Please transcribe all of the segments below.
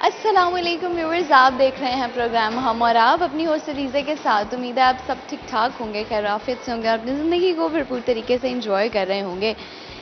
अस्सलामुअलैकुम व्यूअर्स, आप देख रहे हैं प्रोग्राम हम और आप अपनी होस्ट अलीज़ा के साथ। उम्मीद है आप सब ठीक ठाक होंगे, खैराफियत से होंगे और अपनी ज़िंदगी को भरपूर तरीके से एंजॉय कर रहे होंगे।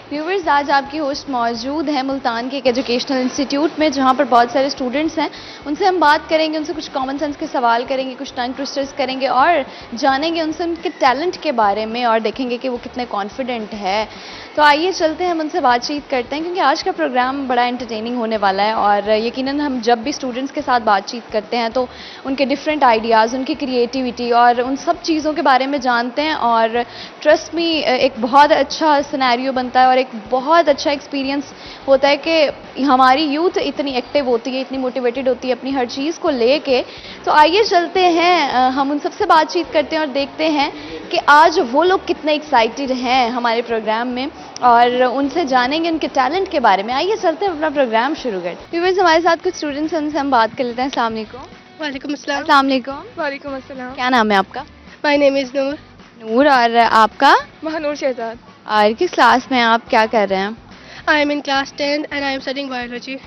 व्यूअर्स, आज आपकी होस्ट मौजूद है मुल्तान के एक एजुकेशनल इंस्टीट्यूट में, जहाँ पर बहुत सारे स्टूडेंट्स हैं। उनसे हम बात करेंगे, उनसे कुछ कॉमन सेंस के सवाल करेंगे, कुछ टंग ट्विस्टर्स करेंगे और जानेंगे उनसे उनके टैलेंट के बारे में और देखेंगे कि वो कितने कॉन्फिडेंट है। तो आइए चलते हैं, हम उनसे बातचीत करते हैं, क्योंकि आज का प्रोग्राम बड़ा एंटरटेनिंग होने वाला है। और यकीनन हम जब भी स्टूडेंट्स के साथ बातचीत करते हैं तो उनके डिफरेंट आइडियाज़, उनकी क्रिएटिविटी और उन सब चीज़ों के बारे में जानते हैं। और ट्रस्ट मी, एक बहुत अच्छा सिनेरियो बनता है और एक बहुत अच्छा एक्सपीरियंस होता है कि हमारी यूथ इतनी एक्टिव होती है, इतनी मोटिवेटेड होती है अपनी हर चीज़ को लेके। तो आइए चलते हैं, हम उन सबसे बातचीत करते हैं और देखते हैं कि आज वो लोग कितने एक्साइटेड हैं हमारे प्रोग्राम में, और उनसे जानेंगे उनके टैलेंट के बारे में। आइए चलते हैं, अपना प्रोग्राम शुरू करते हैं। व्यूअर्स, हमारे साथ कुछ स्टूडेंट्स हैं, उनसे हम बात कर लेते हैं। अस्सलाम वालेकुम। वालेकुम अस्सलाम। अस्सलाम वालेकुम। वालेकुम अस्सलाम। क्या नाम है आपका? माय नेम इज़ नूर। नूर। और आपका? महानूर शहजाद। और किस क्लास में हैं आप, क्या कर रहे हैं? I am in class 10 and I am studying biology.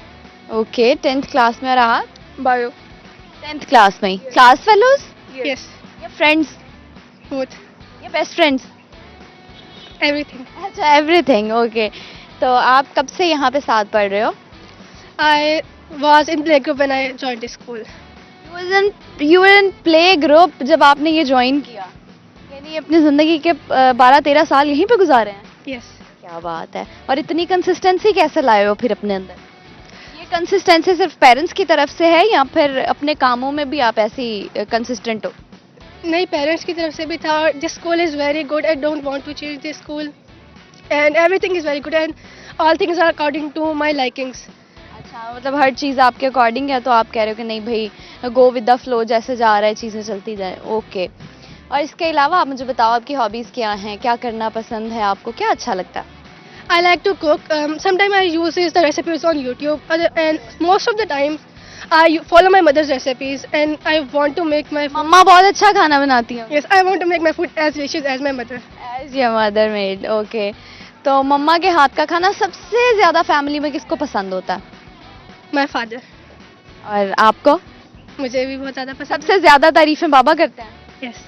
Okay, 10th class में। और आप? बायो। 10th क्लास में ही। Class fellows yes. या फ्रेंड्स बोथ। या बेस्ट फ्रेंड्स? एवरीथिंग। अच्छा, एवरीथिंग। ओके, तो आप कब से यहाँ पे साथ पढ़ रहे हो? I was in play group when I joined the school. You were in play group जब आपने ये ज्वाइन किया, यानी अपनी ज़िंदगी के 12-13 साल यहीं पे गुजारे हैं? यस। क्या बात है। और इतनी कंसिस्टेंसी कैसे लाए हो फिर अपने अंदर? ये कंसिस्टेंसी सिर्फ पेरेंट्स की तरफ से है या फिर अपने कामों में भी आप ऐसी कंसिस्टेंट हो? नहीं, पेरेंट्स की तरफ से भी था। This school is very good. I don't want to change this school and everything is very good and all things are according to my likings. अच्छा, मतलब हर चीज़ आपके अकॉर्डिंग है, तो आप कह रहे हो कि नहीं भाई, गो विद द फ्लो, जैसे जा रहा है चीज़ें चलती जाए। ओके। और इसके अलावा आप मुझे बताओ, आपकी हॉबीज़ क्या हैं, क्या करना पसंद है आपको, क्या अच्छा लगता है? I like to cook. Sometimes I use the recipes on YouTube, and most of the time I follow my mother's recipes, and I want to make my food. मम्मा बहुत अच्छा खाना बनाती हैं। Yes, I want to make my food as delicious as my mother. As your mother made. Okay, तो मम्मा के हाथ का खाना सबसे ज़्यादा फैमिली में किसको पसंद होता है? My father. और आपको? मुझे भी बहुत ज़्यादा पसंद सबसे ज़्यादा तारीफ़ें बाबा करते हैं? है। Yes.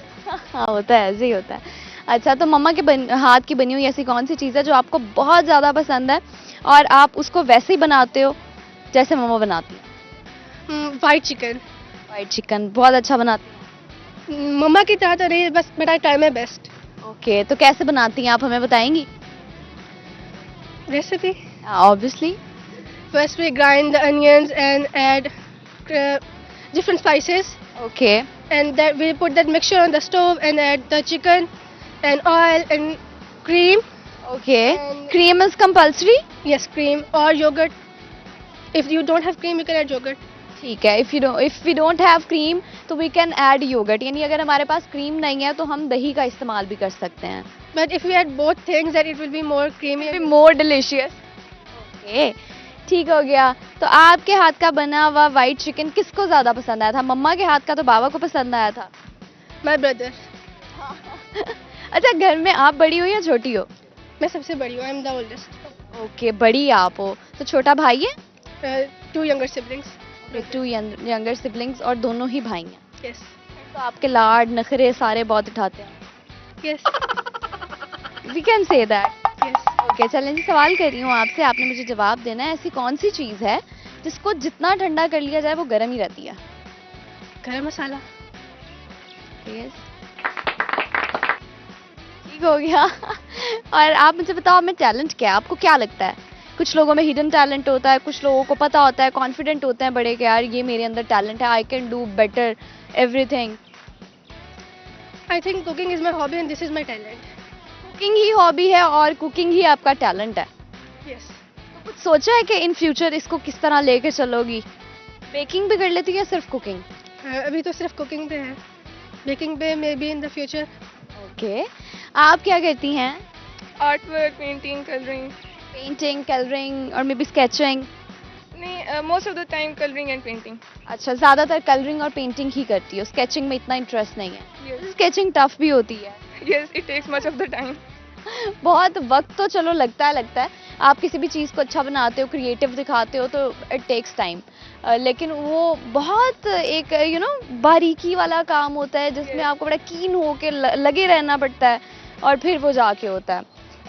हाँ, होता है, ऐसे ही होता है। अच्छा, तो मम्मा के हाथ की बनी हुई ऐसी कौन सी चीज़ है जो आपको बहुत ज़्यादा पसंद है और आप उसको वैसे ही बनाते हो जैसे मम्मा बनाती है? White chicken. व्हाइट चिकन बहुत अच्छा बनाती मम्मा की तरह तो नहीं, बस but I try my best. हैं। ओके, तो कैसे बनाती हैं आप, हमें बताएंगी? Recipe. Obviously. First we grind the onions and add different spices, okay. and that we put that mixture on the stove and add the chicken and oil and cream. Okay, And- cream is compulsory? Yes, cream or yogurt. If you don't have cream, you can add yogurt. ठीक है, if we don't have cream तो we can add yogurt, यानी अगर हमारे पास cream नहीं है तो हम दही का इस्तेमाल भी कर सकते हैं। But if we add both things, then it will be more creamy. More delicious. Okay, ठीक हो गया। तो आपके हाथ का बना हुआ वाइट चिकन किसको ज़्यादा पसंद आया था? मम्मा के हाथ का तो बाबा को पसंद आया था। My brother. अच्छा, घर में आप बड़ी हो या छोटी हो? मैं सबसे बड़ी हूँ. I'm the oldest. ओके, बड़ी आप हो, तो छोटा भाई है? Two younger siblings. 2 younger siblings और दोनों ही भाई हैं। Yes. तो आपके लाड नखरे सारे बहुत उठाते हैं। Yes. We can say that. Yes. Okay, चलें जी, सवाल कर रही हूँ आपसे, आपने मुझे जवाब देना है। ऐसी कौन सी चीज़ है जिसको जितना ठंडा कर लिया जाए वो गर्म ही रहती है? गरम मसाला. Yes. ठीक हो गया। और आप मुझे बताओ, आप में टैलेंट क्या है, आपको क्या लगता है? कुछ लोगों में हिडन टैलेंट होता है, कुछ लोगों को पता होता है, कॉन्फिडेंट होते हैं बड़े कि यार ये मेरे अंदर टैलेंट है, I can do better everything. I think cooking is my hobby and this is my talent. Cooking he hobby है और कुकिंग ही आपका टैलेंट है। Yes. तो कुछ सोचा है कि इन फ्यूचर इसको किस तरह लेके चलोगी? बेकिंग भी कर लेती है या सिर्फ कुकिंग? अभी तो सिर्फ कुकिंग पे है. बेकिंग पे may be in the future. Okay, आप क्या करती हैं? Art work, painting, colouring. Painting, colouring और मे बी स्केचिंग? नहीं, most of the time colouring and painting. अच्छा, ज़्यादातर कलरिंग और पेंटिंग ही करती हो, स्केचिंग में इतना इंटरेस्ट नहीं है? Yes. स्केचिंग टफ भी होती है। Yes, it takes much of the time. बहुत वक्त तो चलो लगता है, आप किसी भी चीज़ को अच्छा बनाते हो, क्रिएटिव दिखाते हो तो इट टेक्स टाइम, लेकिन वो बहुत एक बारीकी वाला काम होता है जिसमें आपको बड़ा कीन होके लगे रहना पड़ता है और फिर वो जाके होता है।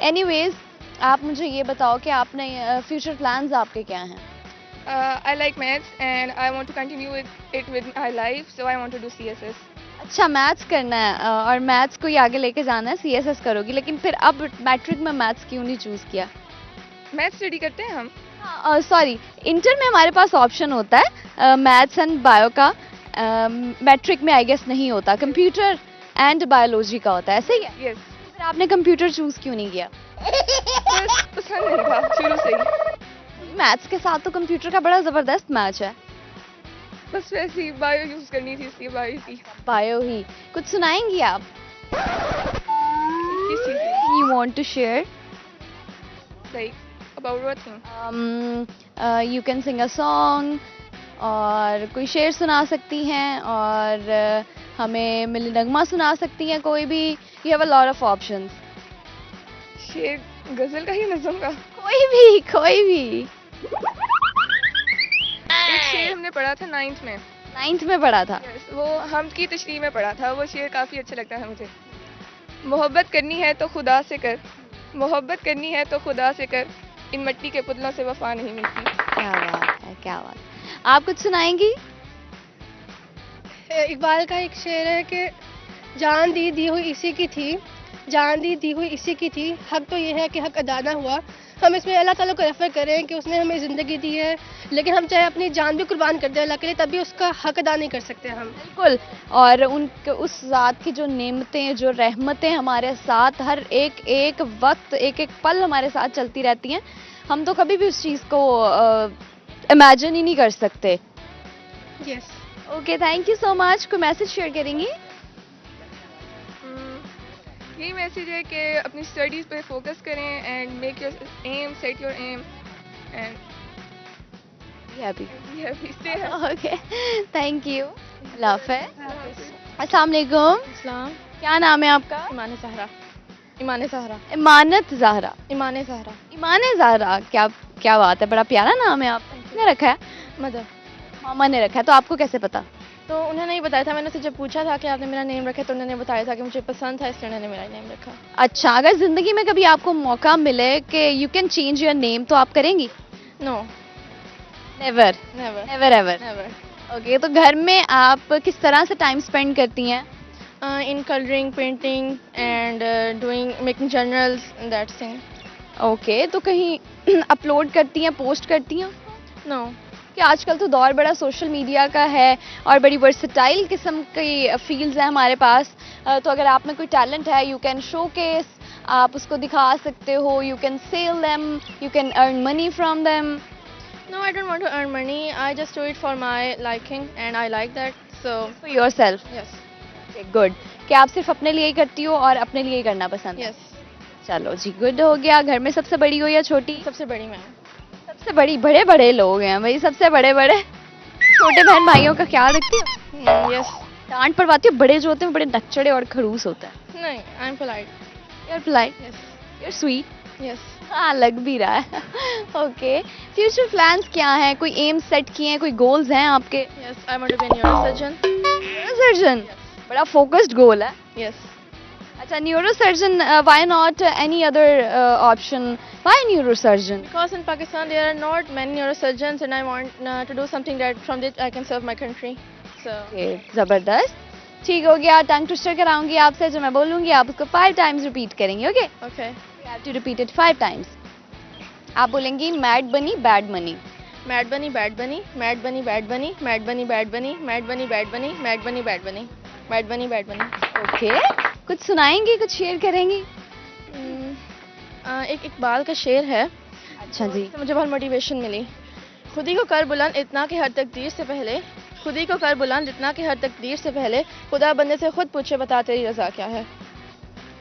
एनीवेज, आप मुझे ये बताओ कि आपने फ्यूचर प्लान्स आपके क्या हैं? I like maths and I want to continue it with my life, so I want to do CSS. अच्छा, मैथ्स करना है और मैथ्स को ही आगे लेके जाना है, सीएसएस करोगी, लेकिन फिर अब मैट्रिक में मैथ्स क्यों नहीं चूज़ किया? मैथ्स स्टडी करते हैं हम। सॉरी, इंटर में हमारे पास ऑप्शन होता है मैथ्स एंड बायो का, मैट्रिक में आई गेस नहीं होता, कंप्यूटर एंड बायोलॉजी का होता है, ऐसे ही है? यस। फिर आपने कंप्यूटर चूज़ क्यों नहीं किया? बस पसंद नहीं था शुरू से ही। मैथ्स के साथ तो कंप्यूटर का बड़ा ज़बरदस्त मैच है। बस वैसे ही बायो यूज़ करनी थी, इसलिए बायो की। बायो ही। कुछ सुनाएंगी आप? किस चीज़ की? You want to share? Like about what thing? You can sing a song, और कोई शेर सुना सकती हैं, और हमें मिली नगमा सुना सकती हैं, कोई भी। You have a lot of options. शेर गजल का ही नज़म का? कोई भी। एक शेर हमने पढ़ा था 9th में। 9th में पढ़ा था? Yes, वो हमद की तशरीह में पढ़ा था। वो शेर काफ़ी अच्छा लगता है मुझे। मोहब्बत करनी है तो खुदा से कर, मोहब्बत करनी है तो खुदा से कर, इन मिट्टी के पुतलों से वफा नहीं मिलती। क्या बात है, क्या बात है। आप कुछ सुनाएंगी? इकबाल का एक शेर है कि जान दी हुई इसी की थी, जान दी हुई इसी की थी, हक तो ये है कि हक अदा ना हुआ। हम इसमें अल्लाह ताला को रेफर करें कि उसने हमें ज़िंदगी दी है, लेकिन हम चाहे अपनी जान भी कुर्बान कर दें अल्लाह के लिए, तब भी उसका हक अदा नहीं कर सकते हम। बिल्कुल। और उस ज़ात की जो नेमतें, जो रहमतें हमारे साथ हर एक वक्त, एक पल हमारे साथ चलती रहती हैं, हम तो कभी भी उस चीज़ को इमेजिन ही नहीं कर सकते। Yes. Okay, thank you so much. कोई मैसेज शेयर करेंगी? यही मैसेज है कि अपनी स्टडीज़ पे फोकस करें and make your aim, set your aim and happy. stay happy. Okay, thank you. अल्लाह हाफ़िज़। अस्सलाम वालेकुम। इस्लाम। क्या नाम है आपका? ईमान सहरा। ईमान सहरा। इमानत ज़हरा। ईमान सहरा। ईमान ज़हरा, क्या बात है, बड़ा प्यारा नाम है। आपका किसने रखा है? मदर। मामा ने रखा है। तो आपको कैसे पता? तो उन्होंने ही बताया था, मैंने उनसे जब पूछा था कि आपने मेरा नेम रखा, तो उन्होंने बताया था कि मुझे पसंद था, इसलिए उन्होंने मेरा नेम रखा। अच्छा, अगर ज़िंदगी में कभी आपको मौका मिले कि you can change your name, तो आप करेंगी? No. Never. Never. Never ever. Never. Okay, तो घर में आप किस तरह से टाइम स्पेंड करती हैं? In colouring, painting and doing, making journals and that thing. Okay, तो कहीं अपलोड करती हैं, पोस्ट करती हैं? नो। कि आजकल तो दौर बड़ा सोशल मीडिया का है और बड़ी वर्सेटाइल किस्म की फील्ड्स हैं हमारे पास, तो अगर आप में कोई टैलेंट है, यू कैन शोकेस, आप उसको दिखा सकते हो, you can sell them, you can earn money from them. No, I don't want to earn money. I just do it for my liking and I like that. So, for yourself. yes. Good. कि आप सिर्फ अपने लिए ही करती हो और अपने लिए ही करना पसंद है? Yes. चलो जी, गुड हो गया। घर में सबसे बड़ी हो या छोटी? सबसे बड़ी मैं। सबसे बड़ी। बड़े लोग हैं भाई, सबसे बड़े। छोटे बहन भाइयों का ख्याल रखती हो? Yes. डांट पड़वाती हो? बड़े जो होते हैं बड़े नकचड़े और खड़ूस होते हैं। नहीं, I'm polite. You are polite, Yes. You are sweet. Yes. हाँ, लग भी रहा है। ओके, फ्यूचर प्लान्स क्या हैं? कोई एम सेट किए हैं, कोई गोल्स हैं आपके? Yes, I want to be a neurosurgeon. Surgeon, बड़ा फोकस्ड गोल है। Yes. अच्छा, neurosurgeon, why not any other option? Why neurosurgeon? Because in Pakistan there are not many neurosurgeons and I want to do something that from which I can serve my country. So, जबरदस्त। ठीक हो गया, tongue twister कराऊंगी आपसे, जो मैं बोलूंगी आप उसको 5 टाइम्स रिपीट करेंगे। Okay, okay. You have to repeat it 5 times. आप बोलेंगी mad bunny bad money. Mad bunny, bad bunny, mad bunny, bad bunny, mad bunny, bad bunny, mad bunny, bad bunny, mad bunny, bad bunny, mad bunny, bad bunny. Okay, कुछ सुनाएंगी, कुछ share करेंगी? एक इकबाल का शेर है। अच्छा जी। इससे मुझे बहुत मोटिवेशन मिली। खुद ही को कर बुलंद इतना कि हर तकदीर से पहले, खुद ही को कर बुलंद इतना कि हर तकदीर से पहले, खुदा बंदे से खुद पूछे बता तेरी रज़ा क्या है।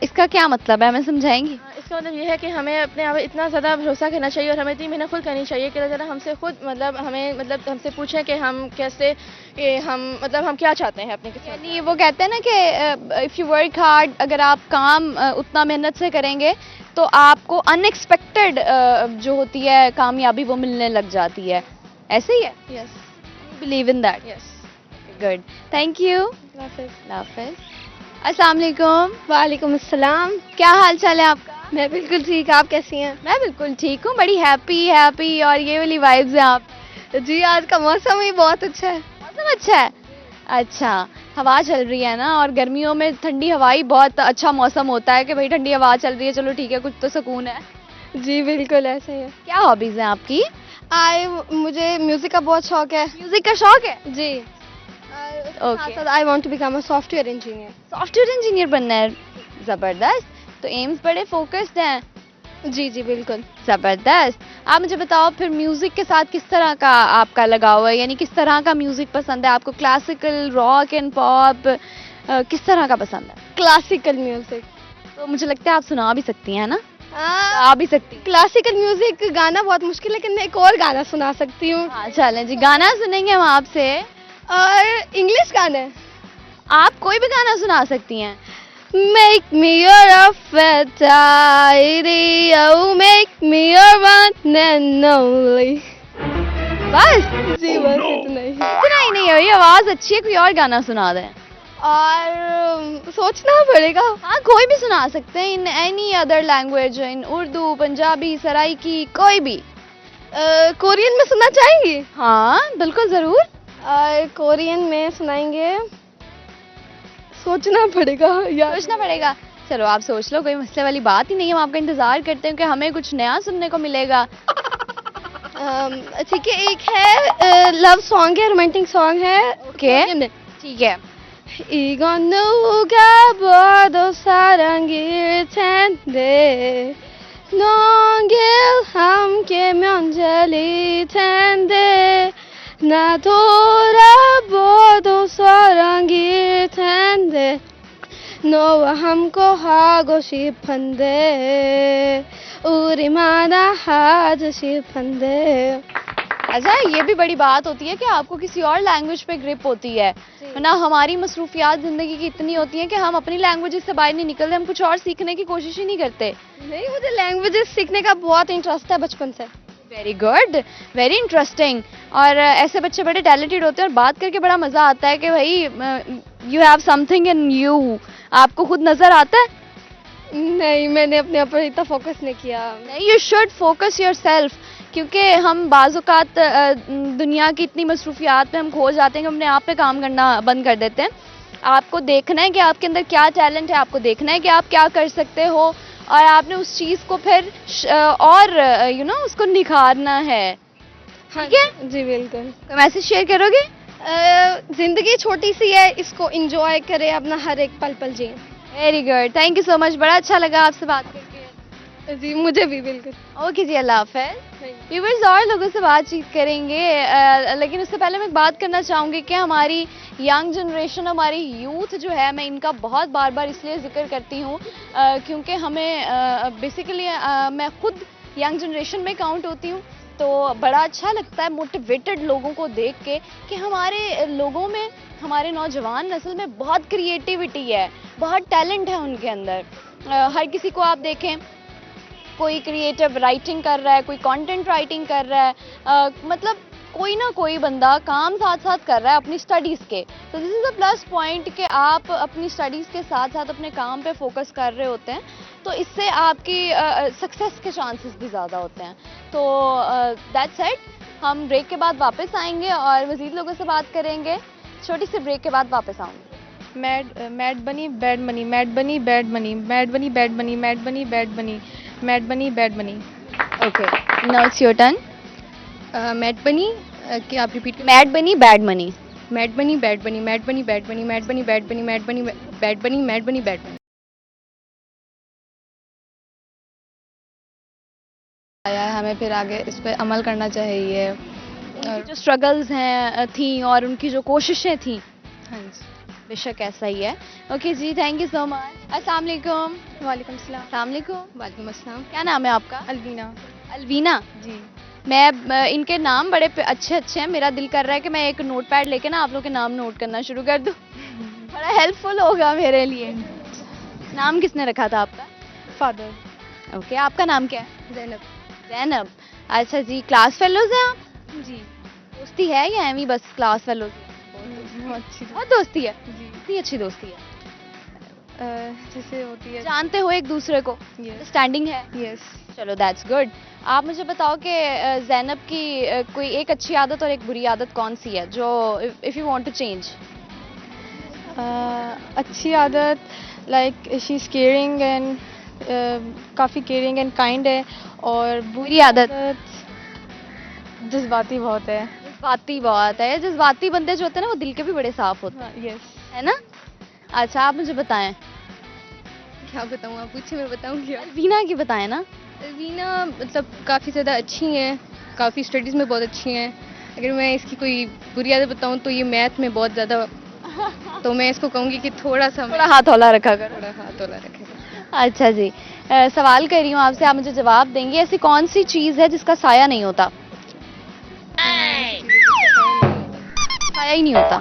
इसका क्या मतलब है, हमें समझाएंगी? इसका मतलब ये है कि हमें अपने आप इतना ज़्यादा भरोसा करना चाहिए और हमें इतनी मेहनत खुद करनी चाहिए कि ज़रा हमसे खुद हमसे पूछें कि हम कैसे, हम क्या चाहते हैं अपने के साथ। यानी वो कहते हैं ना कि इफ़ यू वर्क हार्ड, अगर आप काम उतना मेहनत से करेंगे तो आपको अनएक्सपेक्टेड जो होती है कामयाबी वो मिलने लग जाती है, ऐसे ही है? Yes believe in that? Yes. Good, thank you. हाफिज। अस्सलाम वालेकुम। वालेकुम अस्सलाम। क्या हाल चाल है आपका? मैं बिल्कुल ठीक, आप कैसी हैं? मैं बिल्कुल ठीक हूँ, बड़ी हैप्पी और ये वाली वाइब्स हैं आप। जी आज का मौसम ही बहुत अच्छा है। मौसम अच्छा है? अच्छा, हवा चल रही है ना, और गर्मियों में ठंडी हवा ही बहुत अच्छा मौसम होता है कि भाई ठंडी हवा चल रही है, चलो ठीक है, कुछ तो सुकून है। जी बिल्कुल ऐसे ही है। क्या हॉबीज हैं आपकी? मुझे म्यूजिक का बहुत शौक है। म्यूजिक का शौक है? जी। Okay. साथ I want to become a software engineer. Software engineer बनना है? जबरदस्त, तो एम्स बड़े फोकस्ड हैं। जी जी बिल्कुल। जबरदस्त। आप मुझे बताओ फिर म्यूजिक के साथ किस तरह का आपका लगाव है, यानी किस तरह का म्यूजिक पसंद है आपको? क्लासिकल, रॉक एंड पॉप, किस तरह का पसंद है? Classical music. तो मुझे लगता है आप सुना भी सकती हैं ना? आ भी सकती हैं। क्लासिकल म्यूजिक गाना बहुत मुश्किल है, लेकिन मैं एक और गाना सुना सकती हूँ। हाँ चलें जी, गाना सुनेंगे हम आपसे। और इंग्लिश गाने। आप कोई भी गाना सुना सकती हैं। Make me your Aphrodite, oh make me your one and only। बस जी बस इतना ही। इतना ही नहीं है, ये आवाज अच्छी है, कोई और गाना सुना दें। और सोचना पड़ेगा। हाँ कोई भी सुना सकते हैं, इन एनी अदर लैंग्वेज, इन उर्दू, पंजाबी, सराइकी, कोई भी। कोरियन में सुनना चाहेंगी? हाँ बिल्कुल जरूर। कोरियन में सुनाएंगे, सोचना पड़ेगा या सोचना पड़ेगा। चलो आप सोच लो, कोई मसले वाली बात ही नहीं है, हम आपका इंतजार करते हैं कि हमें कुछ नया सुनने को मिलेगा। ठीक है, एक है लव सॉन्ग है, रोमांटिक सॉन्ग है। ओके ठीक है। 이건 누가 봐도 사랑일 텐데 넌 길 함께면 잘일 텐데 나 돌아봐도 사랑일 텐데 너와 함께 하고 싶은데 우리만 하고 싶은데। अच्छा, ये भी बड़ी बात होती है कि आपको किसी और लैंग्वेज पे ग्रिप होती है, वरना हमारी मसरूफियात जिंदगी की इतनी होती हैं कि हम अपनी लैंग्वेज से बाहर नहीं निकलते, हम कुछ और सीखने की कोशिश ही नहीं करते। नहीं, मुझे लैंग्वेजेस सीखने का बहुत इंटरेस्ट है बचपन से। Very good, very interesting. और ऐसे बच्चे बड़े टैलेंटेड होते हैं और बात करके बड़ा मजा आता है कि भाई you have something in you. आपको खुद नजर आता है? नहीं, मैंने अपने ऊपर इतना फोकस नहीं किया। नहीं, यू शुड फोकस योरसेल्फ, क्योंकि हम बाज़-औक़ात दुनिया की इतनी मसरूफियात में हम खो जाते हैं कि अपने आप पे काम करना बंद कर देते हैं। आपको देखना है कि आपके अंदर क्या टैलेंट है, आपको देखना है कि आप क्या कर सकते हो, और आपने उस चीज़ को फिर और उसको निखारना है। ठीक है जी बिल्कुल। तो मैसेज शेयर करोगे? जिंदगी छोटी सी है, इसको एंजॉय करें, अपना हर एक पल पल जिए। Very good, thank you so much, बड़ा अच्छा लगा आपसे बात करके। जी मुझे भी बिल्कुल। ओके जी, अल्लाह हाफ़िज़। व्यूअर्स और लोगों से बातचीत करेंगे, लेकिन उससे पहले मैं बात करना चाहूँगी कि हमारी यंग जनरेशन, हमारी यूथ जो है, मैं इनका बहुत बार बार इसलिए जिक्र करती हूँ क्योंकि हमें बेसिकली मैं खुद यंग जनरेशन में काउंट होती हूँ, तो बड़ा अच्छा लगता है मोटिवेटेड लोगों को देख के कि हमारे लोगों में, हमारे नौजवान नस्ल में बहुत क्रिएटिविटी है, बहुत टैलेंट है उनके अंदर। हर किसी को आप देखें, कोई क्रिएटिव राइटिंग कर रहा है, कोई कंटेंट राइटिंग कर रहा है, मतलब कोई ना कोई बंदा काम साथ साथ कर रहा है अपनी स्टडीज़ के। तो this is a plus point कि आप अपनी स्टडीज़ के साथ साथ अपने काम पे फोकस कर रहे होते हैं, तो इससे आपकी सक्सेस के चांसेस भी ज़्यादा होते हैं। तो दैट्स इट। हम ब्रेक के बाद वापस आएंगे और मज़ीद लोगों से बात करेंगे। छोटी सी ब्रेक के बाद वापस आऊँगी। Mad bunny bad money, mad bunny bad money, mad bunny bad money, mad bunny bad money, mad bunny bad money. Okay, now it's your turn. Mad बनी, क्या आप repeat? Mad bunny bad money. Mad bunny bad बनी, mad bunny bad बनी, mad bunny bad बनी, mad bunny bad बनी, mad bunny bad बनी। आया है, हमें फिर आगे इस पर अमल करना चाहिए। जो स्ट्रगल्स हैं थी और उनकी जो कोशिशें थी, हाँ जी बेशक ऐसा ही है। ओके जी, थैंक यू सो मच। अस्सलाम वालेकुम। वालेकुम सलाम। अस्सलाम वालेकुम। वालेकुम अस्सलाम। क्या नाम है आपका? अलवीना। अलवीना जी। मैं इनके नाम बड़े अच्छे अच्छे हैं, मेरा दिल कर रहा है कि मैं एक नोटपैड लेके ना आप लोग के नाम नोट करना शुरू कर दूं। बड़ा हेल्पफुल होगा मेरे लिए। नाम किसने रखा था आपका? फादर। ओके, आपका नाम क्या है? जैनब। जैनब। अच्छा जी, क्लास फेलोज हैं आप? जी। दोस्ती है या एवी बस क्लास फेलोज? बहुत अच्छी बहुत दोस्ती है। जी। कितनी अच्छी दोस्ती है? जैसे होती है। जानते हो एक दूसरे को? यस। स्टैंडिंग है? यस। चलो दैट्स गुड। आप मुझे बताओ कि ज़ैनब की कोई एक अच्छी आदत और एक बुरी आदत कौन सी है जो if you want to change? अच्छी आदत like she is caring and काफ़ी केयरिंग एंड काइंड है। और बुरी आदत? जज्बाती बहुत है। जज्बाती बहुत है। जज्बाती बंदे जो होते हैं ना वो दिल के भी बड़े साफ होते हैं, यस। है ना? अच्छा, आप मुझे बताएं। क्या बताऊँ, आप पूछे मैं बताऊँगी। वीना की बताएं ना। वीना मतलब काफ़ी ज़्यादा अच्छी हैं, काफ़ी स्टडीज़ में बहुत अच्छी हैं। अगर मैं इसकी कोई बुरी आदत बताऊँ तो ये मैथ में बहुत ज़्यादा, तो मैं इसको कहूँगी कि थोड़ा हाथ हौला रखा करो। थोड़ा हाथ हौला रखेगा। अच्छा जी, सवाल कर रही हूँ आपसे, आप मुझे जवाब देंगे। ऐसी कौन सी चीज़ है जिसका साया नहीं होता? साया ही नहीं होता।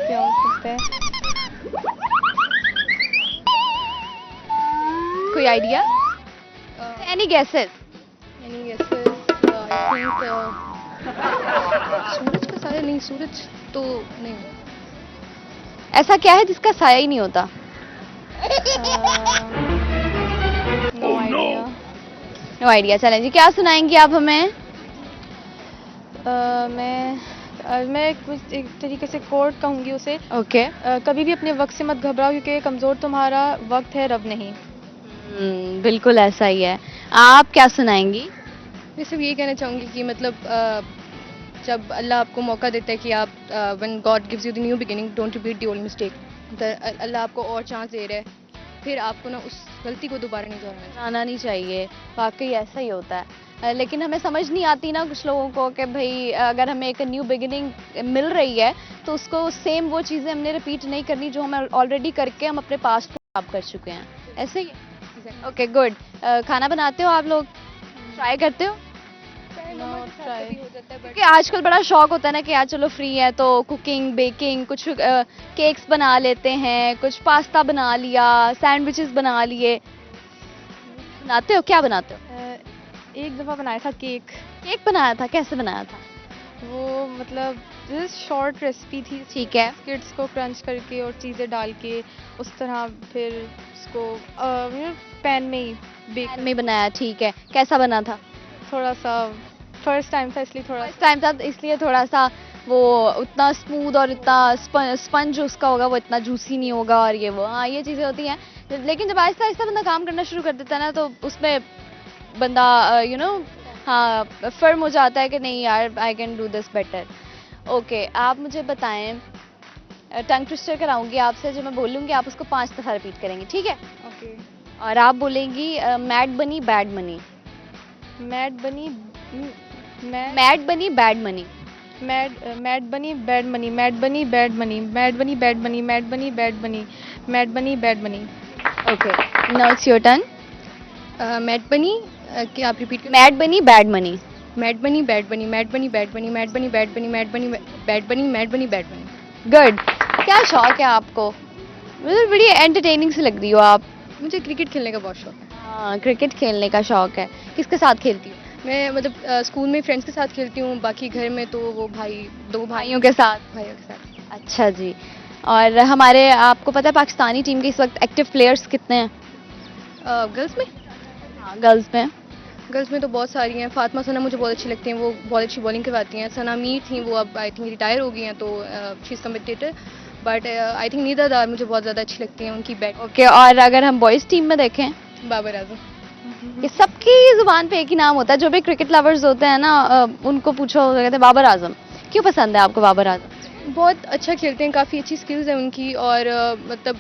क्या हो सकता है? कोई idea? Any guesses? Any guesses? I think सूरज का साया नहीं, सूरज तो नहीं। ऐसा क्या है जिसका साया ही नहीं होता? No idea. No idea. चलें जी, क्या सुनाएंगी आप हमें? मैं कुछ एक तरीके से कोट कहूँगी उसे। ओके। कभी भी अपने वक्त से मत घबराओ क्योंकि कमज़ोर तुम्हारा वक्त है, रब नहीं। बिल्कुल ऐसा ही है। आप क्या सुनाएंगी? मैं सिर्फ ये कहना चाहूँगी कि मतलब जब अल्लाह आपको मौका देता है कि आप when God gives you the new beginning don't repeat the old mistake. अल्लाह आपको और चांस दे रहा है, फिर आपको ना उस गलती को दोबारा नहीं दोहराना चाहिए। आना नहीं चाहिए। वाकई ऐसा ही होता है। लेकिन हमें समझ नहीं आती ना कुछ लोगों को कि भाई अगर हमें एक न्यू बिगिनिंग मिल रही है तो उसको सेम वो चीज़ें हमने रिपीट नहीं करनी जो हम ऑलरेडी करके हम अपने पास्ट को खराब कर चुके हैं। ऐसे ही? Okay good. खाना बनाते हो आप लोग? ट्राई करते हो? क्योंकि आजकल बड़ा शौक होता है ना कि यार चलो फ्री है तो कुकिंग बेकिंग कुछ केक्स बना लेते हैं, कुछ पास्ता बना लिया, सैंडविचेस बना लिए। बनाते हो? क्या बनाते हो? एक दफ़ा बनाया था केक। केक बनाया था? कैसे बनाया था? वो मतलब शॉर्ट रेसिपी थी। ठीक है। किड्स को क्रंच करके और चीज़ें डाल के उस तरह फिर उसको पैन में ही बेक में बनाया। ठीक है, कैसा बना था? थोड़ा सा फर्स्ट टाइम था इसलिए थोड़ा फर्स्ट टाइम था इसलिए थोड़ा सा वो उतना स्मूथ और इतना स्पंज उसका होगा वो इतना जूसी नहीं होगा और ये वो हाँ ये चीज़ें होती हैं। लेकिन जब आहिस्ता आहिस्ता बंदा काम करना शुरू कर देता है ना तो उसमें बंदा हाँ फर्म हो जाता है कि नहीं यार I can do this better. Okay, आप मुझे बताएं, टंग ट्विस्टर कराऊंगी आपसे, जो मैं बोलूँगी आप उसको 5 दफ़ा रिपीट करेंगे, ठीक है? ओके। और आप बोलेंगी mad bunny bad money. Mad बनी mad bunny bad money. Mad bunny bad money, mad bunny bad money, mad bunny bad money, mad bunny bad money, mad bunny bad money. Okay, now it's your turn. Mad बनी क्या आप repeat? Mad bunny bad money. Mad bunny bad बनी, mad bunny bad बनी, mad bunny bad बनी, mad bunny bad बनी, mad bunny bad बनी। Good. क्या शौक है आपको? मुझे बड़ी एंटरटेनिंग सी लग रही हो आप। मुझे क्रिकेट खेलने का बहुत शौक है। हाँ, क्रिकेट खेलने का शौक है। किसके साथ खेलती हो? मैं मतलब स्कूल में फ्रेंड्स के साथ खेलती हूँ, बाकी घर में तो वो दो भाइयों के साथ। भाइयों के साथ। अच्छा जी। और हमारे आपको पता है पाकिस्तानी टीम के इस वक्त एक्टिव प्लेयर्स कितने हैं? गर्ल्स में? हाँ, गर्ल्स में तो बहुत सारी हैं। फातिमा सना मुझे बहुत अच्छी लगती हैं, वो बहुत अच्छी बॉलिंग करवाती हैं। सना मीर थी, वो अब आई थिंक रिटायर हो गई हैं, तो she is commentator. But I think Nida Dar मुझे बहुत ज़्यादा अच्छी लगती हैं उनकी बैट। ओके, और अगर हम बॉयज़ टीम में देखें? बाबर आजम। ये सबकी जुबान पे एक ही नाम होता है, जो भी क्रिकेट लवर्स होते हैं ना उनको पूछो कहते हैं बाबर आजम। क्यों पसंद है आपको बाबर आजम? बहुत अच्छा खेलते हैं, काफ़ी अच्छी स्किल्स हैं उनकी। और मतलब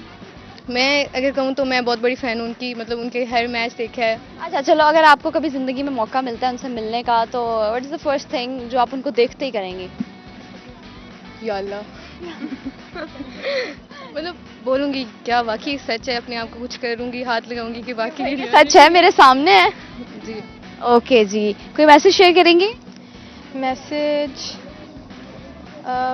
मैं अगर कहूँ तो मैं बहुत बड़ी फ़ैन हूँ उनकी, मतलब उनके हर मैच देखा है। अच्छा चलो, अगर आपको कभी ज़िंदगी में मौका मिलता है उनसे मिलने का तो what is the first thing जो आप उनको देखते ही करेंगी? या अल्लाह। मतलब बोलूँगी क्या वाकई सच है, अपने आप को कुछ करूँगी, हाथ लगाऊंगी कि वाकई सच है, मेरे सामने है जी। ओके जी, कोई मैसेज शेयर करेंगी? मैसेज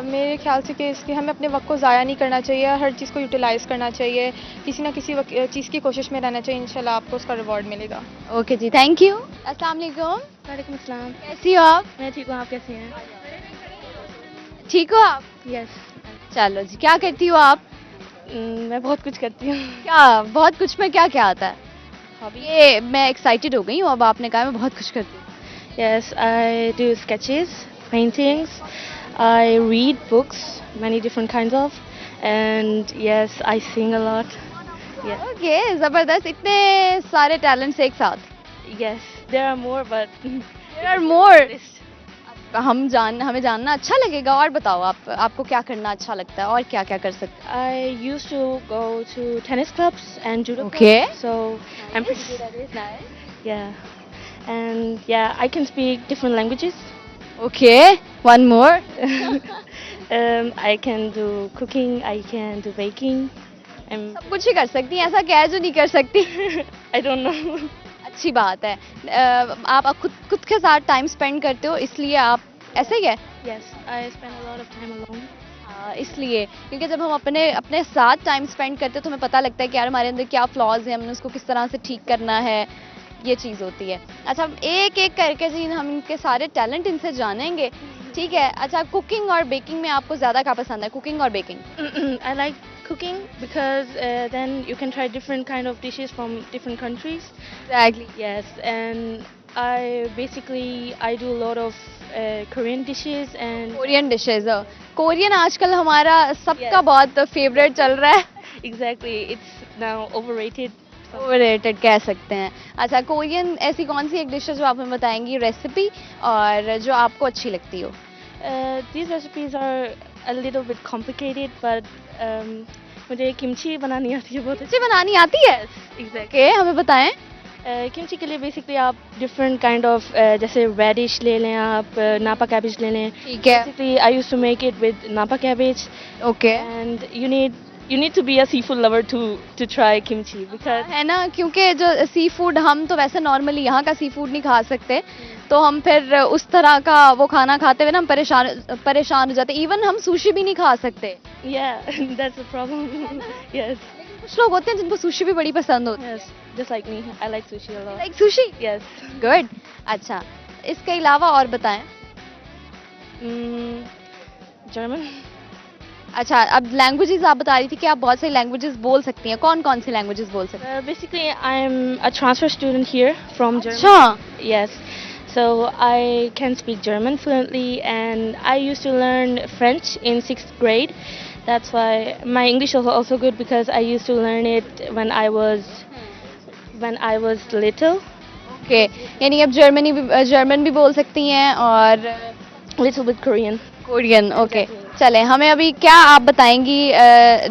मेरे ख्याल से कि इसलिए हमें अपने वक्त को ज़ाया नहीं करना चाहिए, हर चीज़ को यूटिलाइज़ करना चाहिए, किसी ना किसी चीज़ की कोशिश में रहना चाहिए, इंशाल्लाह आपको उसका रिवॉर्ड मिलेगा। ओके जी, थैंक यू। अस्सलाम वालेकुम, वालेकुम अस्सलाम। कैसी हो आप? मैं ठीक हूँ, आप कैसे हैं? ठीक हो आप? यस। चलो जी, क्या करती हो आप? मैं बहुत कुछ करती हूँ। क्या बहुत कुछ में क्या क्या आता है? ये मैं एक्साइटेड हो गई हूँ, अब आपने कहा मैं बहुत कुछ करती हूँ। Yes, I do sketches, paintings. I read books, many different kinds of, and yes, I sing a lot. Yeah. Okay, जबरदस्त, इतने सारे टैलेंट्स एक साथ। Yes, there are more, but there are more. हमें जानना अच्छा लगेगा, और बताओ आपको क्या करना अच्छा लगता है और क्या क्या कर सकते I used to go to tennis clubs and judo Okay. clubs, so I'm pretty good at it. Yeah, and yeah, I can speak different languages. हो? Okay, one more. I can do cooking, I can do baking. सब कुछ ही कर सकती हैं, ऐसा क्या है जो नहीं कर सकती? I don't know. अच्छी बात है। आप खुद के साथ टाइम स्पेंड करते हो, इसलिए आप ऐसे ही है? Yes, I spend a lot of time alone. हाँ, इसलिए क्योंकि जब हम अपने अपने साथ टाइम स्पेंड करते हैं तो हमें पता लगता है कि यार हमारे अंदर क्या फ्लॉज हैं, हमने उसको किस तरह से ठीक करना है, ये चीज़ होती है। अच्छा, हम एक एक करके जी हम इनके सारे टैलेंट इनसे जानेंगे, ठीक है? अच्छा, कुकिंग और बेकिंग में आपको ज़्यादा क्या पसंद है, कुकिंग और baking? I like cooking because then you can try different kind of dishes from different countries. Exactly. Yes, and I do a lot of Korean dishes and Korean dishes, Korean आजकल हमारा सबका Yes. बहुत favourite चल रहा है। exactly it's now overrated. Overrated कह सकते हैं। अच्छा, कोरियन ऐसी कौन सी एक डिश है जो आप हमें बताएंगी रेसिपी, और जो आपको अच्छी लगती हो? These recipes are a little bit complicated, but मुझे किमची बनानी आती है बहुत अच्छी बनानी आती है? Exactly. ओके, हमें बताएं। किमची के लिए बेसिकली आप डिफरेंट काइंड ऑफ जैसे रेडिश ले लें, आप नापा कैबेज ले लें. ठीक है। Basically, I used to make it with napa cabbage, okay, and you need to be a seafood lover to try kimchi because है ना, क्योंकि जो सी फूड हम तो वैसे नॉर्मली यहाँ का सी फूड नहीं खा सकते, तो हम फिर उस तरह का वो खाना खाते हुए ना हम परेशान हो जाते, इवन हम सुशी भी नहीं खा सकते। yeah, that's the problem. Yes, लेकिन कुछ लोग होते हैं जिनको सुशी भी बड़ी पसंद होती है। yes, just like me, I like sushi a lot. Like sushi. Yes. Good. अच्छा, इसके अलावा और बताएं। German. अच्छा, अब लैंग्वेजेस आप बता रही थी कि आप बहुत सारी लैंग्वेजेस बोल सकती हैं, कौन कौन सी लैंग्वेजेस बोल सकती हैं? Basically, I'm a transfer student here from Germany. अच्छा, Yes, so I can speak German fluently, and I used to learn French in 6th grade. That's why my English is also good because I used to learn it when I was little. Okay, यानी अब German भी बोल सकती हैं और Little bit Korean. Korean. Okay, Exactly. चले, हमें अभी क्या आप बताएंगी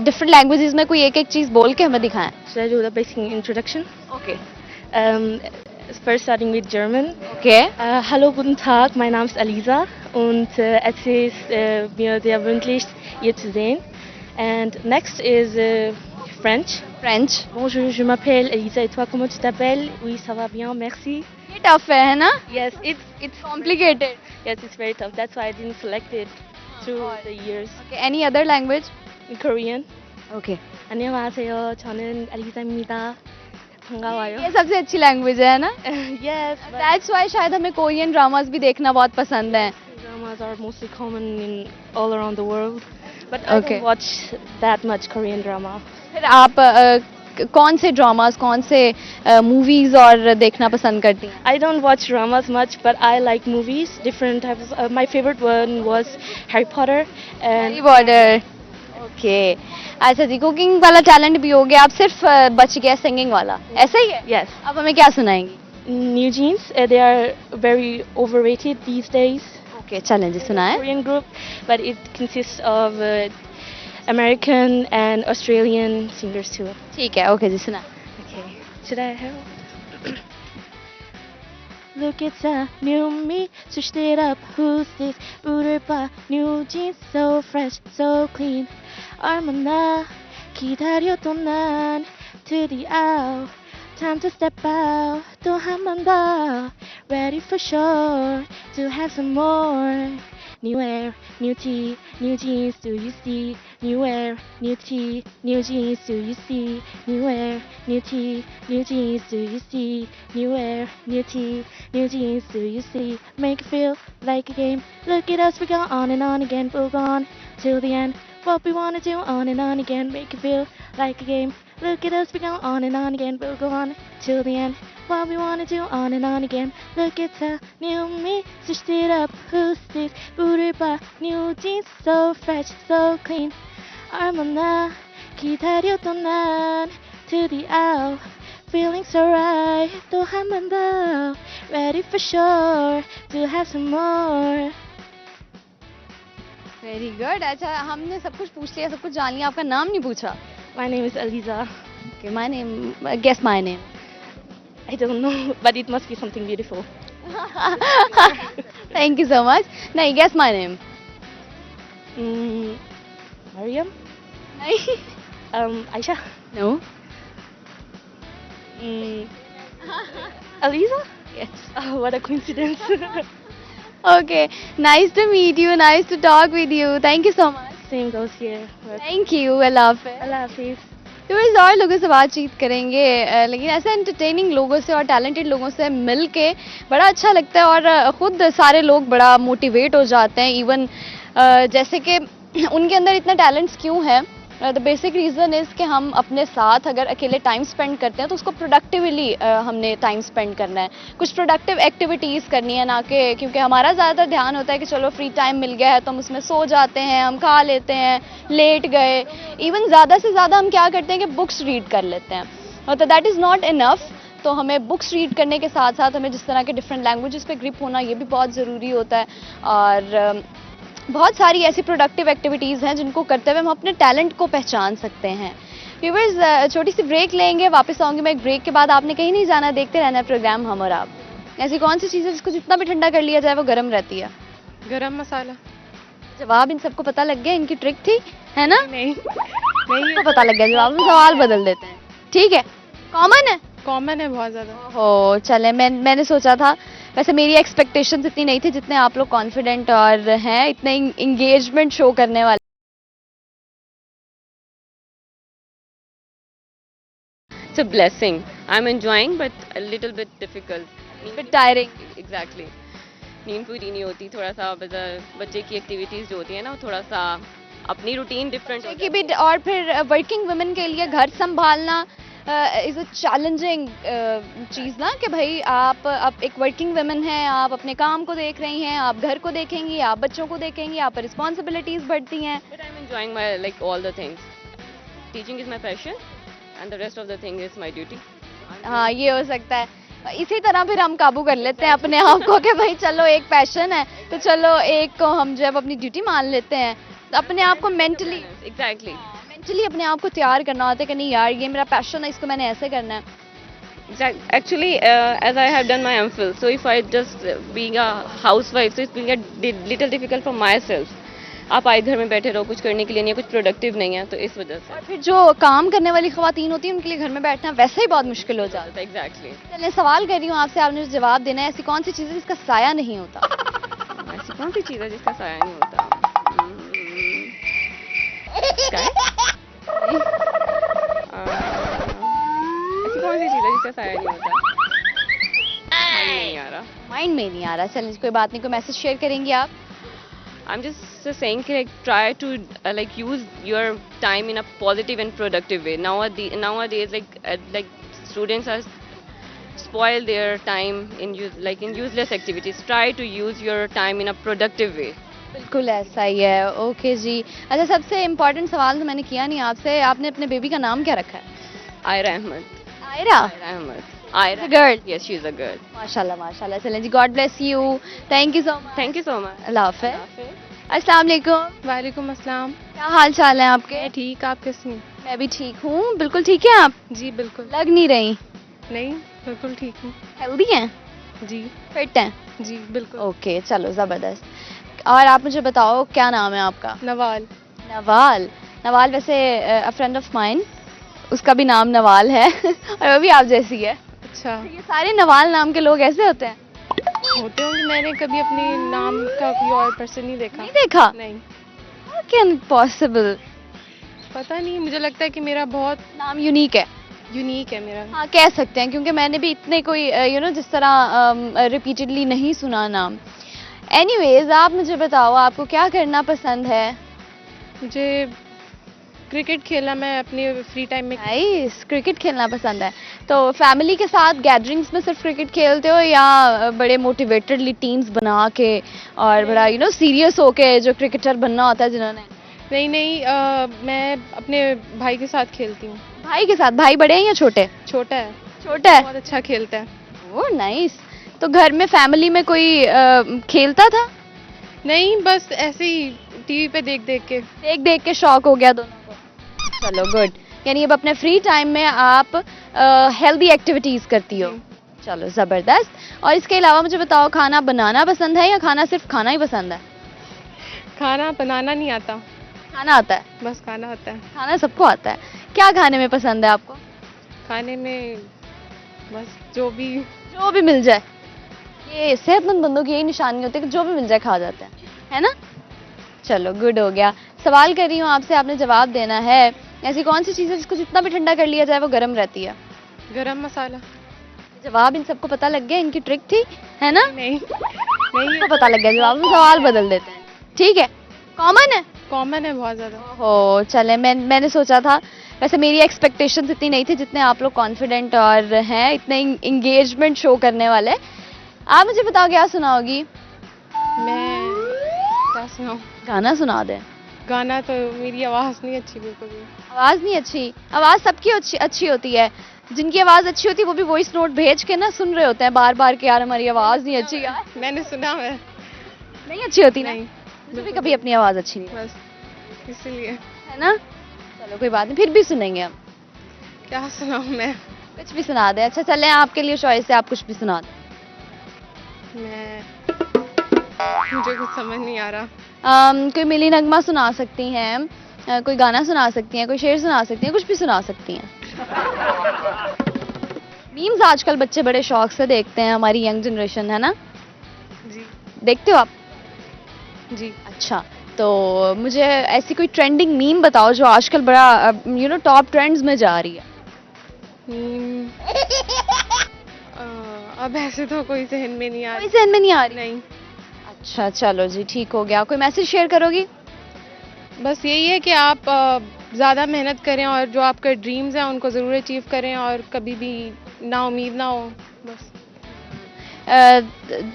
डिफरेंट लैंग्वेजेस में कोई एक एक चीज़ बोल के हमें दिखाएं। Should I do the basic introduction? Okay. First starting with German. Okay, Hallo, guten Tag, mein Name ist Alisa und es ist mir sehr wünschlich, ihr zu sehen. And next is French. French. Bonjour, je m'appelle Elisa et toi, comment tu t'appelles? Oui, ça va bien, merci. ये tough है ना? Yes, it's complicated. yes, it's very tough. That's why I didn't select it through the years. Okay, any other language? In Korean. Okay, 안녕하세요. 저는 엘리사입니다. 반가워요. ये सबसे अच्छी language है ना? Yes, but that's why शायद हमें कोरियन ड्रामास भी देखना बहुत पसंद है। dramas are mostly common in all around the world. But I Okay. don't watch that much Korean drama. फिर आप कौन से ड्रामास, कौन से मूवीज और देखना पसंद करती हैं? I don't watch dramas much, but I like movies, different types. My favorite one was Harry Potter, Harry and Potter. Okay, अच्छा जी, कुकिंग वाला टैलेंट भी हो गया, आप सिर्फ बच गया सिंगिंग वाला, ऐसा ही है? yes, आप हमें क्या सुनाएंगी? New Jeans. They are very overrated these days. Okay, चलें जी, सुनाएं। Korean group, but it consists of American and Australian singers too. ठीक है, ओके जी, सुनाएं। Okay, should I help? Look, it's a new me, switched it up, who's this? Booter 봐, new jeans, so fresh, so clean. 얼마나 기다렸던 난 드디어 time to step out, 또 한 번 더 ready for sure to have some more new air, new tea, new jeans, do you see? New air, new tea, new jeans, do you see? New air, new tea, new jeans, do you see? New air, new tea, new jeans, do you see? Make it feel like a game. Look at us, we go on and on again, we'll go on till the end. What we wanna do on and on again, make it feel like a game. Look at us, we go on and on again, we'll go on till the end. What we wanna do on and on again. Look at the new me, switched it up, who's this? Booty bar, new jeans, so fresh, so clean. 얼마나 기다렸던 난 to the out, feeling so right. 또 한 번 더, ready for sure to have some more. Very good. अच्छा, हमने सब कुछ पूछ लिया, सब कुछ जान लिया, आपका नाम नहीं पूछा. My name is Aliza. Okay, my name, guess my name. I don't know, but it must be something beautiful. Thank you so much. नहीं, guess my name. Mariam? नहीं. Aisha? No. Aliza? Yes. Oh, what a coincidence. Okay. Nice to meet you. Nice to talk with you. Thank you so much. Same goes here. But Thank you. Allah Hafiz. Allah Hafiz. Tourist और लोगों से बातचीत करेंगे, लेकिन ऐसे entertaining लोगों से और टैलेंटेड लोगों से मिल के बड़ा अच्छा लगता है और ख़ुद सारे लोग बड़ा मोटिवेट हो जाते हैं. इवन जैसे कि उनके अंदर इतना टैलेंट्स क्यों है, द बेसिक रीज़न इज़ कि हम अपने साथ अगर अकेले टाइम स्पेंड करते हैं तो उसको प्रोडक्टिवली हमने टाइम स्पेंड करना है, कुछ प्रोडक्टिव एक्टिविटीज़ करनी है, ना कि क्योंकि हमारा ज़्यादातर ध्यान होता है कि चलो फ्री टाइम मिल गया है तो हम उसमें सो जाते हैं, हम खा लेते हैं, लेट गए. इवन ज़्यादा से ज़्यादा हम क्या करते हैं कि बुक्स रीड कर लेते हैं, और तो दैट इज़ नॉट इनफ. तो हमें बुक्स रीड करने के साथ साथ हमें जिस तरह के डिफरेंट लैंग्वेजेस पे ग्रिप होना ये भी बहुत ज़रूरी होता है. और बहुत सारी ऐसी प्रोडक्टिव एक्टिविटीज़ हैं जिनको करते हुए हम अपने टैलेंट को पहचान सकते हैं. व्यूअर्स, छोटी सी ब्रेक लेंगे, वापस आऊँगी मैं एक ब्रेक के बाद. आपने कहीं नहीं जाना, देखते रहना है प्रोग्राम हम और आप. ऐसी कौन सी चीज़ है जिसको जितना भी ठंडा कर लिया जाए वो गर्म रहती है? गरम मसाला. जवाब इन सबको पता लग गया, इनकी ट्रिक थी, है ना? नहीं तो पता लग गया जवाब, हम सवाल बदल देते हैं. ठीक है, कॉमन है. कॉमन है बहुत ज़्यादा. हो चले, मैंने सोचा था, वैसे मेरी एक्सपेक्टेशंस इतनी नहीं थी जितने आप लोग कॉन्फिडेंट और हैं, इतने इंगेजमेंट शो करने वाले. It's a blessing. I'm enjoying, but a little bit difficult. Bit tiring. Exactly. नींद पूरी नहीं होती, थोड़ा सा बच्चे की एक्टिविटीज जो होती है ना वो थोड़ा सा अपनी रूटीन डिफरेंट की भी. और फिर वर्किंग वुमेन के लिए घर संभालना इज़ अ चैलेंजिंग चीज़ ना, कि भाई आप एक वर्किंग वुमेन हैं, आप अपने काम को देख रही हैं, आप घर को देखेंगी, आप बच्चों को देखेंगी, आप पर रिस्पॉन्सिबिलिटीज़ बढ़ती हैं. But I'm enjoying my like all the things. Teaching is my passion, and the rest of the thing is my duty. हाँ, ये हो सकता है. इसी तरह फिर हम काबू कर लेते हैं अपने आप को कि भाई चलो एक पैशन है तो चलो एक को हम जब अपनी ड्यूटी मान लेते हैं, तो अपने आप को मेंटली अपने आप को तैयार करना होता है कि नहीं यार ये मेरा पैशन है, इसको मैंने ऐसे करना है. Actually, as I have done my MPhil, so if I just being a housewife, so it's being a little difficult for myself. आप आए घर में बैठे रहो, कुछ करने के लिए नहीं है, कुछ प्रोडक्टिव नहीं है, तो इस वजह से. और फिर जो काम करने वाली ख़वातीन होती हैं उनके लिए घर में बैठना वैसे ही बहुत मुश्किल हो जाता है. Exactly. चलिए सवाल कर रही हूँ आपसे, आपने जवाब देना है. ऐसी कौन सी चीज़ है जिसका साया नहीं होता? ऐसी कौन सी चीज़ है जिसका साया नहीं होता? Sky? ऐसी कौन सी चीज़ है जिसका साया नहीं होता? माइंड में नहीं आ रहा. माइंड में नहीं आ रहा. चलिए कोई बात नहीं, कोई मैसेज शेयर करेंगी आप? I'm just saying like try to like use your time in a positive and productive way. Nowadays like students are spoil their time in useless activities. Try to use your time in a productive way. बिल्कुल ऐसा ही है. Okay जी. अच्छा, सबसे important सवाल तो मैंने किया नहीं आपसे, आपने अपने बेबी का नाम क्या रखा है? Aira Ahmed. Aira. Aira Ahmed. Aira. Girl. Yes, she's a girl. माशाल्लाह माशाल्लाह. चलें जी, God bless you. Thank you so much. Thank you so much. अल्लाह हाफ़िज़. अस्सलाम वालेकुम. वालेकुम अस्सलाम. क्या हाल चाल है आपके? मैं ठीक, आप कैसी हैं? मैं भी ठीक हूँ. बिल्कुल ठीक है आप? जी बिल्कुल. लग नहीं रही. नहीं, बिल्कुल ठीक हूँ. हेल्दी हैं? जी. फिट हैं? जी बिल्कुल. ओके, चलो ज़बरदस्त. और आप मुझे बताओ क्या नाम है आपका? नवाल. नवाल. नवाल वैसे अ फ्रेंड ऑफ माइन, उसका भी नाम नवाल है और वो भी आप जैसी है. अच्छा. ये सारे नवाल नाम के लोग ऐसे होते हैं? होते होंगे, मैंने कभी अपने नाम का कोई और पर्सन नहीं देखा। नहीं देखा? नहीं, कैन पॉसिबल? पता नहीं, मुझे लगता है कि मेरा बहुत नाम यूनिक है। यूनिक है मेरा। हाँ कह सकते हैं, क्योंकि मैंने भी इतने कोई जिस तरह रिपीटेडली नहीं सुना नाम। एनीवेज, आप मुझे बताओ आपको क्या करना पसंद है? मुझे क्रिकेट खेलना, मैं अपने फ्री टाइम में। नाइस, क्रिकेट खेलना पसंद है। तो फैमिली के साथ गैदरिंग्स में सिर्फ क्रिकेट खेलते हो या बड़े मोटिवेटेडली टीम्स बना के और बड़ा सीरियस होके जो क्रिकेटर बनना होता है जिन्होंने? नहीं नहीं, मैं अपने भाई के साथ खेलती हूँ। भाई के साथ? भाई बड़े हैं या छोटे? छोटा है, छोटा है। बहुत अच्छा खेलता है। Oh nice. तो घर में फैमिली में कोई खेलता था? नहीं, बस ऐसे ही टीवी पे देख देख के शौक हो गया दोनों को। चलो गुड, यानी अब अपने फ्री टाइम में आप हेल्दी एक्टिविटीज करती हो। चलो जबरदस्त। और इसके अलावा मुझे बताओ, खाना बनाना पसंद है या खाना सिर्फ खाना ही पसंद है? खाना बनाना नहीं आता, खाना आता है? बस खाना आता है। खाना सबको आता है। क्या खाने में पसंद है आपको? खाने में बस जो भी मिल जाए। ये सेहतमंद बंदों की यही निशानी होती है कि जो भी मिल जाए खा जाते हैं, है ना? चलो गुड हो गया। सवाल कर रही हूँ आपसे, आपने जवाब देना है। ऐसी कौन सी चीज़ है जिसको जितना भी ठंडा कर लिया जाए वो गर्म रहती है? गरम मसाला। जवाब इन सबको पता लग गया, इनकी ट्रिक थी, है ना? नहीं तो पता लग गया जवाब, हम सवाल बदल देते हैं। ठीक है, कॉमन है बहुत ज़्यादा। हो चले, मैंने सोचा था, वैसे मेरी एक्सपेक्टेशंस इतनी नहीं थी जितने आप लोग कॉन्फिडेंट और हैं, इतने इंगेजमेंट शो करने वाले। आप मुझे बताओ क्या सुनाओगी? मैं क्या सुनाऊं? गाना सुना दे। गाना तो मेरी आवाज़ नहीं अच्छी बिल्कुल भी। आवाज़ नहीं अच्छी? आवाज़ सबकी अच्छी होती है। जिनकी आवाज़ अच्छी होती है वो भी वॉइस नोट भेज के ना सुन रहे होते हैं बार बार कि यार हमारी आवाज़ नहीं अच्छी यार। मैंने सुना है। नहीं अच्छी होती ना? नहीं, मुझे भी कभी अपनी आवाज़ अच्छी नहीं, बस इसीलिए। है ना? चलो कोई बात नहीं, फिर भी सुनेंगे हम। क्या सुनाऊं मैं? कुछ भी सुना दे। अच्छा चलें, आपके लिए चॉइस है, आप कुछ भी सुना दें। मुझे कुछ समझ नहीं आ रहा। कोई मिली नगमा सुना सकती हैं, कोई गाना सुना सकती हैं, कोई शेर सुना सकती हैं, कुछ भी सुना सकती हैं। मीम्स आजकल बच्चे बड़े शौक से देखते हैं, हमारी यंग जनरेशन, है ना? जी देखते हो आप? जी। अच्छा, तो मुझे ऐसी कोई ट्रेंडिंग मीम बताओ जो आजकल बड़ा टॉप ट्रेंड्स में जा रही है। अब ऐसे तो कोई जहन में नहीं आ कोई जहन में नहीं आ रही? नहीं। अच्छा चलो जी, ठीक हो गया। कोई मैसेज शेयर करोगी? बस यही है कि आप ज़्यादा मेहनत करें और जो आपके ड्रीम्स हैं उनको ज़रूर अचीव करें और कभी भी ना उम्मीद ना हो, बस।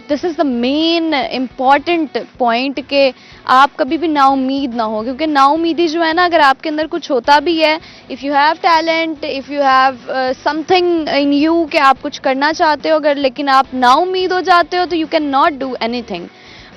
This is the main important point कि आप कभी भी नाउम्मीद ना हो, क्योंकि नाउम्मीदी जो है ना, अगर आपके अंदर कुछ होता भी है, if you have talent, if you have something in you कि आप कुछ करना चाहते हो अगर, लेकिन आप नाउम्मीद हो जाते हो तो you can not do anything.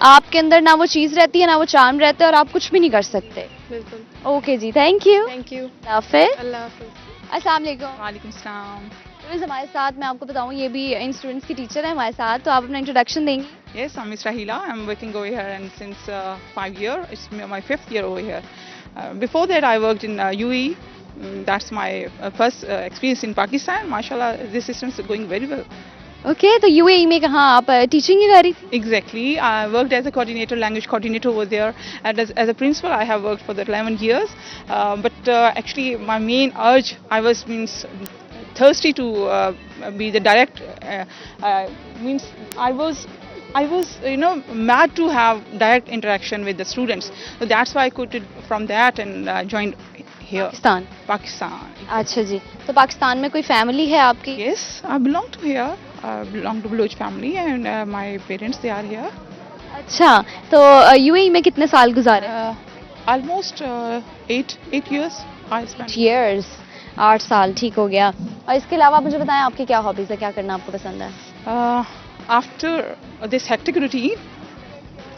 आपके अंदर ना वो चीज़ रहती है, ना वो चार्म रहता है और आप कुछ भी नहीं कर सकते। बिल्कुल। ओके जी, थैंक यू। Thank you. अल्लाह हाफिज़। अस्सलाम वालेकुम। वालेकुम सलाम। हमारे साथ, मैं आपको बताऊं, ये भी इन स्टूडेंट्स की टीचर है हमारे साथ, तो आप अपना इंट्रोडक्शन देंगी? Yes, I'm Miss Rahila. I'm working over here and since 5 years. It's my 5th year over here. Before that, I worked in UAE. That's my first experience in Pakistan. Mashallah, this system is going very well. Okay, तो UAE में कहाँ आप teaching ही कर रही थी? Exactly. I worked as a coordinator, language coordinator over there. And as a principal, I have worked for the 11 years. But actually, my main urge, I was thirsty to be the direct. Means I was mad to have direct interaction with the students. So that's why I quitted from that and joined here. Pakistan. अच्छा जी, तो पाकिस्तान में कोई family है आपकी? Yes, I belong to here. I belong to Baloch family and my parents, they are here. अच्छा, तो UAE में कितने साल गुजारे? Almost 8 years I spent. Years, 8 साल, ठीक हो गया। और इसके अलावा मुझे बताएं आपकी क्या हॉबीज है, क्या करना आपको पसंद है? After this hectic routine,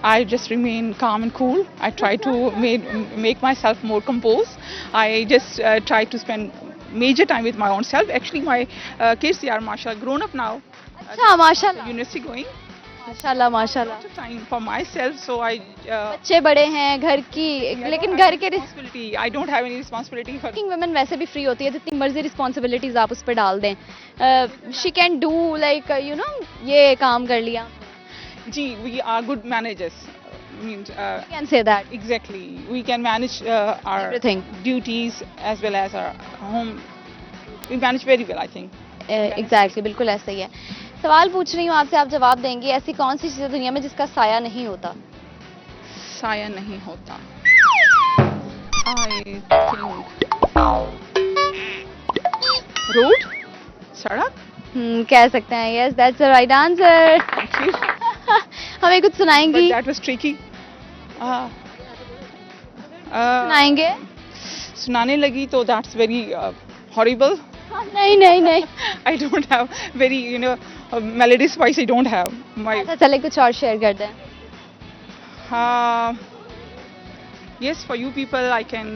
I just remain calm and cool. I try to make myself more composed. I just try to spend major time with my own self. Actually, my kids, they are mashallah grown up now. अच्छा, माशाल्लाह। University going. माशाल्लाह माशाल्लाह। Lot of time for myself, so I. बच्चे बड़े हैं घर की, लेकिन घर के responsibility. I don't have any responsibility for. Working women वैसे भी फ्री होती है, जितनी मर्जी रिस्पॉन्सिबिलिटीज आप उस पर डाल दें, शी कैन डू लाइक ये काम कर लिया। Gee, we are good managers. Means can say that exactly we can manage our Everything. duties as well as our home. We manage very well, I think. Exactly बिल्कुल ऐसा ही है. सवाल पूछ रही हूँ आपसे, आप जवाब देंगे. ऐसी कौन सी चीज़ है दुनिया में जिसका साया नहीं होता? साया नहीं होता. I think road, सड़क. कह सकते हैं. Yes, that's the right answer. हमें कुछ But सुनाएंगी? that was tricky. सुनाएंगे? सुनाने लगी तो that's very horrible. नहीं नहीं नहीं. I don't have very, melodious voice. I don't have my. अच्छा चले कुछ और शेयर कर दें. Yes, for you people, I can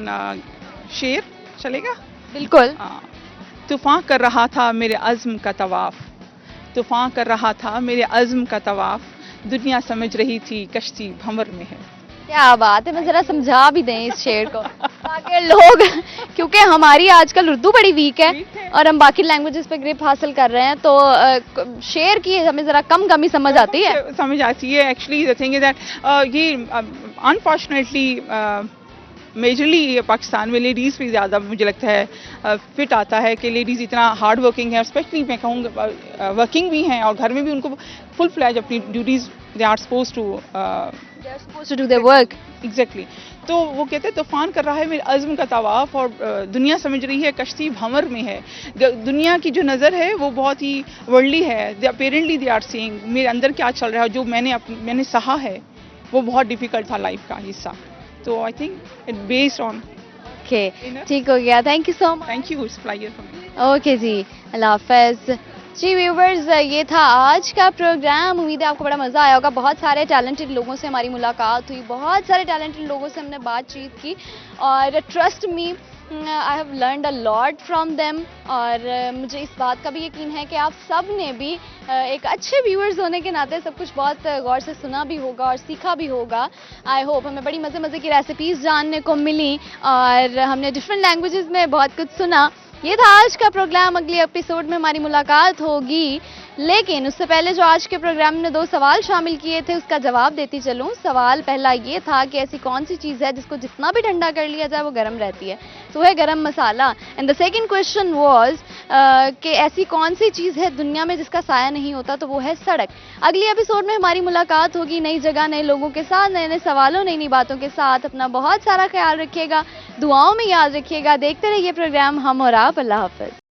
share. चलेगा? बिल्कुल. तूफान कर रहा था मेरे अज़्म का तवाफ. तूफान कर रहा था मेरे अज़्म का तवाफ. दुनिया समझ रही थी कश्ती भंवर में है. क्या बात है. मैं जरा समझा भी दें इस शेर को ताकि लोग, क्योंकि हमारी आजकल उर्दू बड़ी वीक है और हम बाकी लैंग्वेजेस पे ग्रिप हासिल कर रहे हैं, तो शेर की हमें जरा कम ही समझ आती है. समझ आती है. Actually the thing is that ये अनफॉर्चुनेटली मेजरली पाकिस्तान में लेडीज़ पे ज़्यादा मुझे लगता है फिट आता है कि लेडीज़ इतना हार्ड वर्किंग है. स्पेशली मैं कहूँगा वर्किंग भी हैं और घर में भी उनको फुल फ्लैज अपनी duties they are suppose to do their work. Exactly. तो वो कहते हैं तूफान कर रहा है मेरे अज़्म का तवाफ और दुनिया समझ रही है कश्ती भंवर में है. दुनिया की जो नज़र है वो बहुत ही वर्ल्डली है. अपेरेंटली दे आर सीइंग मेरे अंदर क्या चल रहा है. जो मैंने सहा है वो बहुत डिफिकल्ट था लाइफ का हिस्सा. तो I think it based on. Okay, ठीक हो गया. Thank you so much. Thank you. It's pleasure for me. Okay जी, अल्लाह हाफिज़. जी व्यूवर्स, ये था आज का प्रोग्राम. उम्मीद है आपको बड़ा मज़ा आया होगा. बहुत सारे टैलेंटेड लोगों से हमारी मुलाकात हुई, बहुत सारे टैलेंटेड लोगों से हमने बातचीत की और trust me I have learned a lot from them. और मुझे इस बात का भी यकीन है कि आप सब ने भी एक अच्छे व्यूअर्स होने के नाते सब कुछ बहुत गौर से सुना भी होगा और सीखा भी होगा. आई होप हमें बड़ी मज़े की रेसिपीज़ जानने को मिली और हमने डिफरेंट लैंग्वेजेस में बहुत कुछ सुना. ये था आज का प्रोग्राम. अगले एपिसोड में हमारी मुलाकात होगी, लेकिन उससे पहले जो आज के प्रोग्राम में 2 सवाल शामिल किए थे उसका जवाब देती चलूं. सवाल पहला ये था कि ऐसी कौन सी चीज़ है जिसको जितना भी ठंडा कर लिया जाए वो गर्म रहती है. तो है garam masala. And the second question was कि ऐसी कौन सी चीज़ है दुनिया में जिसका साया नहीं होता, तो वो है सड़क. अगली एपिसोड में हमारी मुलाकात होगी नई जगह, नए लोगों के साथ, नए सवालों, नई बातों के साथ. अपना बहुत सारा ख्याल रखिएगा, दुआओं में याद रखिएगा. देखते रहिए प्रोग्राम हम और आप. अल्लाह हाफ़िज़.